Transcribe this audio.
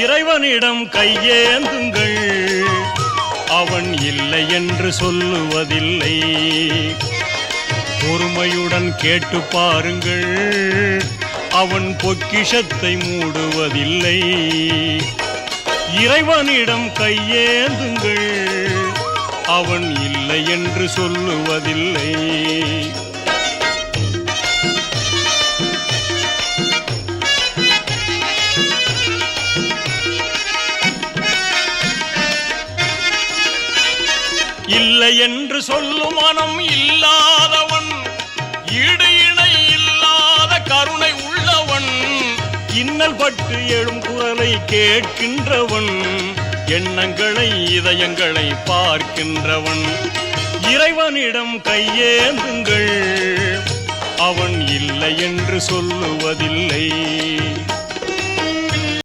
இறைவனிடம் கையேந்துங்கள், அவன் இல்லை என்று சொல்லுவதில்லை. பொறுமையுடன் கேட்டு பாருங்கள், அவன் பொக்கிஷத்தை மூடுவதில்லை. இறைவனிடம் கையேந்துங்கள், அவன் இல்லை என்று சொல்லுவதில்லை. இல்லை என்று சொல்லும் மனம் இல்லாதவன், ஈடு இணை இல்லாத கருணை உள்ளவன், இன்னல் பட்டு எழும் குரலை கேட்கின்றவன், எண்ணங்களை இதயங்களை பார்க்கின்றவன். இறைவனிடம் கையேந்துங்கள், அவன் இல்லை என்று சொல்லுவதில்லை.